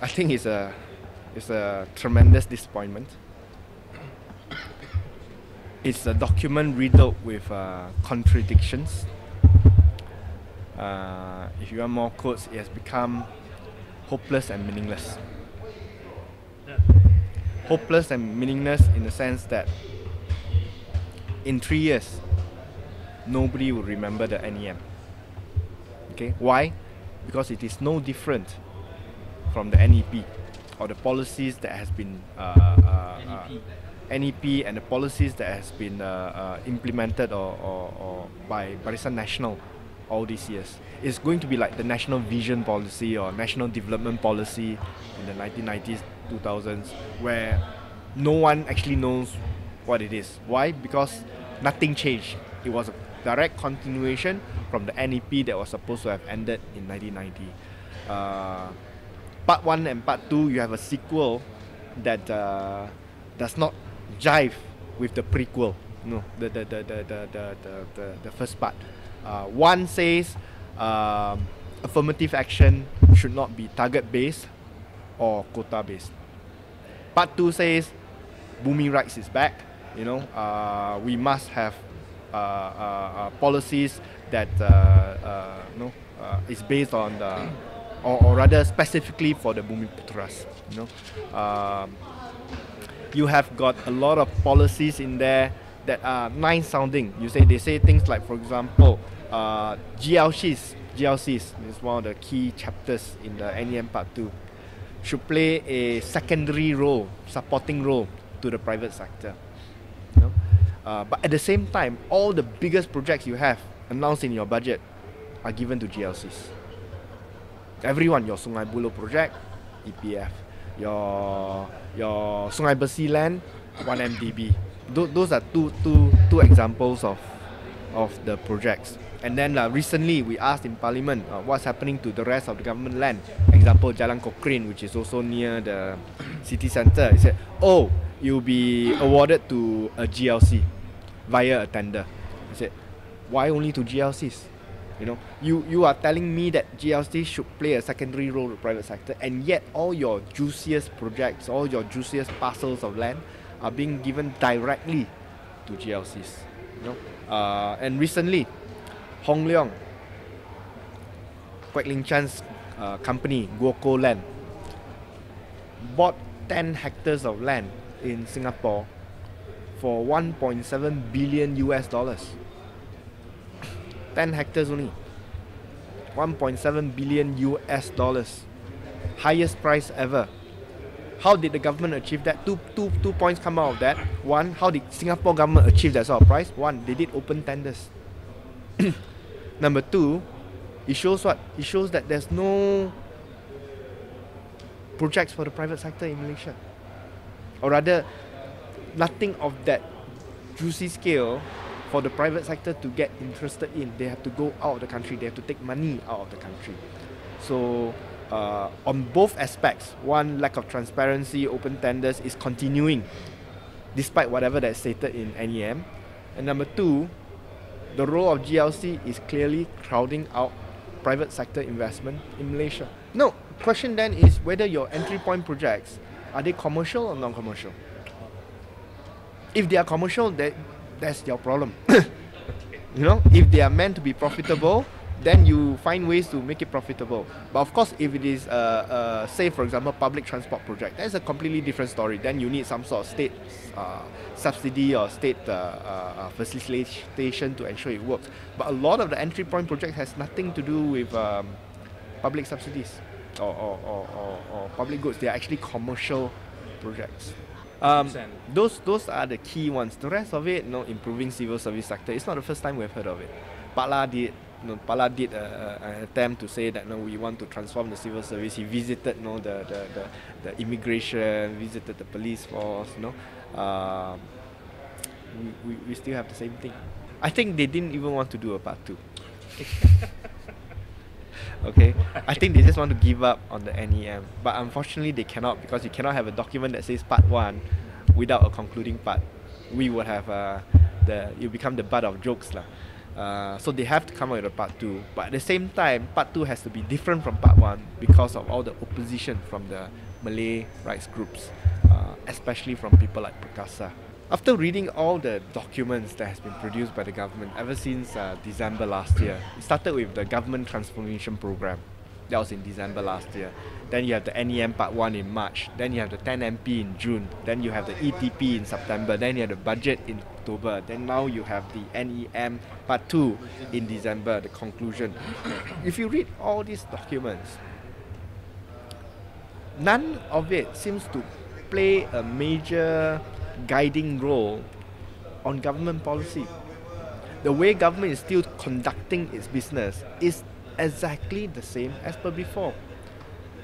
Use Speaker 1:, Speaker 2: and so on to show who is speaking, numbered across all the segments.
Speaker 1: I think it's a tremendous disappointment. It's a document riddled with contradictions. If you want more quotes, it has become hopeless and meaningless. Hopeless and meaningless in the sense that in 3 years, nobody will remember the NEM. Okay, why? Because it is no different from the NEP or the policies that has been NEP and the policies that has been implemented or by Barisan Nasional all these years. It's going to be like the National Vision Policy or National Development Policy in the 1990s, 2000s, where no one actually knows what it is. Why? Because nothing changed. It was a direct continuation from the NEP that was supposed to have ended in 1990. Part 1 and Part 2, you have a sequel that does not jive with the prequel. No, the first part. One says affirmative action should not be target-based or quota-based. Part 2 says Bumi rights is back. You know, we must have policies that is based on the, or rather specifically for the Bumi Putras. You know, you have got a lot of policies in there that are nice sounding. They say things like, for example, GLCs is one of the key chapters in the NEM Part 2, should play a secondary role, supporting role to the private sector. You know? But at the same time, all the biggest projects you have announced in your budget are given to GLCs. Everyone, your Sungai Buloh project, EPF. Your Sungai Besi land, 1MDB. Those are two examples of the projects. And then recently we asked in Parliament what's happening to the rest of the government land. Example, Jalan Cochrane, which is also near the city centre. He said, oh, you'll be awarded to a GLC via a tender. He said, why only to GLCs? You know, you are telling me that GLCs should play a secondary role in the private sector, and yet all your juiciest projects, all your juiciest parcels of land are being given directly to GLCs. You know, and recently, Hong Leong, Kwek Ling Chan's company, Guoco Land, bought 10 hectares of land in Singapore for 1.7 billion US dollars. 10 hectares only. 1.7 billion US dollars. Highest price ever. How did the government achieve that? Two points come out of that. One, how did Singapore government achieve that sort of price? One, they did open tenders. Number two, it shows what? It shows that there's no projects for the private sector in Malaysia. Or rather, nothing of that juicy scale for the private sector to get interested in. They have to go out of the country. They have to take money out of the country. So on both aspects, one, lack of transparency, open tenders is continuing despite whatever that's stated in NEM. And number two, the role of GLC is clearly crowding out private sector investment in Malaysia. No, question then is whether your entry point projects, are they commercial or non-commercial? If they are commercial, that's your problem. You know, if they are meant to be profitable, then you find ways to make it profitable. But of course, if it is, say for example, public transport project, that's a completely different story. Then you need some sort of state subsidy or state facilitation to ensure it works. But a lot of the entry point project has nothing to do with public subsidies or public goods. They are actually commercial projects. Those are the key ones. The rest of it, improving civil service sector. It's not the first time we've heard of it. Pala did an attempt to say that we want to transform the civil service. He visited the immigration, visited the police force. We still have the same thing. I think they didn't even want to do a part 2. Okay, I think they just want to give up on the NEM, but unfortunately they cannot, because you cannot have a document that says part 1 without a concluding part. We would have you become the butt of jokes lah. So they have to come out with a part 2. But at the same time, part 2 has to be different from part 1 because of all the opposition from the Malay rights groups, especially from people like Perkasa. After reading all the documents that has been produced by the government ever since December last year, it started with the government transformation program. That was in December last year. Then you have the NEM Part 1 in March. Then you have the 10MP in June. Then you have the ETP in September. Then you have the budget in October. Then now you have the NEM Part 2 in December, the conclusion. If you read all these documents, none of it seems to play a major guiding role on government policy. The way government is still conducting its business is exactly the same as per before.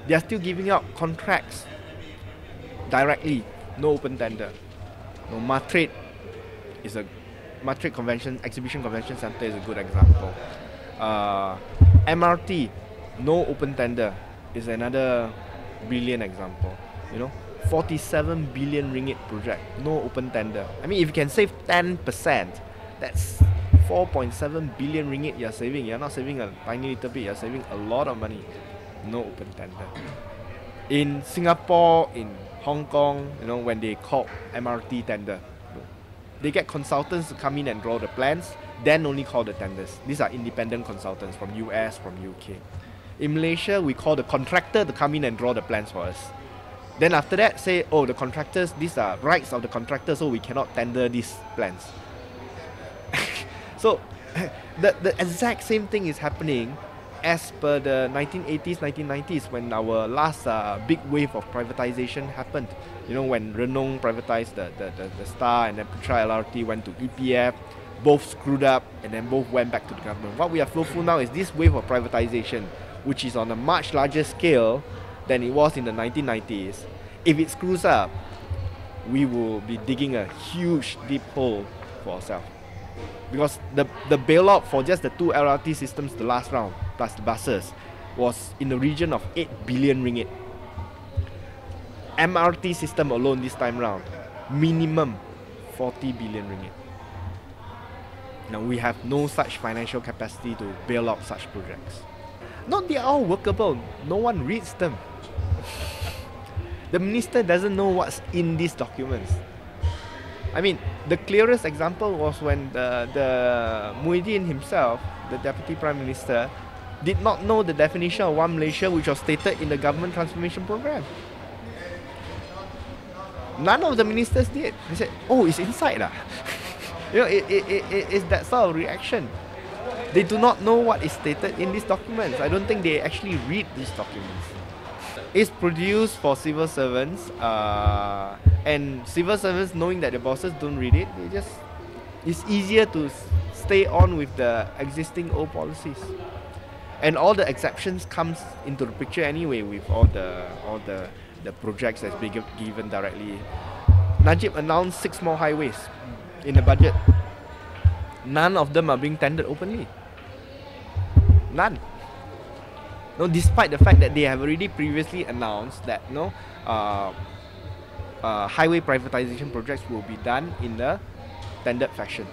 Speaker 1: They are still giving out contracts directly, no open tender. No, Matrade is a Matrade Convention Exhibition Convention Center is a good example. MRT, no open tender, is another brilliant example. You know, 47 billion ringgit project, no open tender. I mean, if you can save 10%, that's 4.7 billion ringgit you're saving. You're not saving a tiny little bit, you're saving a lot of money. No open tender. In Singapore, in Hong Kong, you know, when they call MRT tender, they get consultants to come in and draw the plans, then only call the tenders. These are independent consultants from US, from UK. In Malaysia, we call the contractor to come in and draw the plans for us. Then after that, say, oh, the contractors, these are rights of the contractor, so we cannot tender these plans. So, the exact same thing is happening as per the 1980s, 1990s, when our last big wave of privatization happened. You know, when Renong privatized the Star, and then Putra LRT went to EPF, both screwed up, and then both went back to the government. What we are fearful now is this wave of privatization, which is on a much larger scale than it was in the 1990s. If it screws up, we will be digging a huge deep hole for ourselves. Because the bailout for just the 2 LRT systems, the last round, plus the buses, was in the region of 8 billion ringgit. MRT system alone this time round, minimum 40 billion ringgit. Now we have no such financial capacity to bail out such projects. Not they are all workable, no one reads them. The minister doesn't know what's in these documents. I mean, the clearest example was when the Muhyiddin himself, the Deputy Prime Minister, did not know the definition of One Malaysia, which was stated in the government transformation program. None of the ministers did. They said, oh, it's inside. You know, it's that sort of reaction. They do not know what is stated in these documents. I don't think they actually read these documents. It's produced for civil servants, and civil servants, knowing that the bosses don't read it, it's easier to stay on with the existing old policies. And all the exceptions comes into the picture anyway with all the projects that's being given directly. Najib announced 6 more highways in the budget. None of them are being tendered openly. None. No, despite the fact that they have already previously announced that highway privatization projects will be done in the tendered fashion.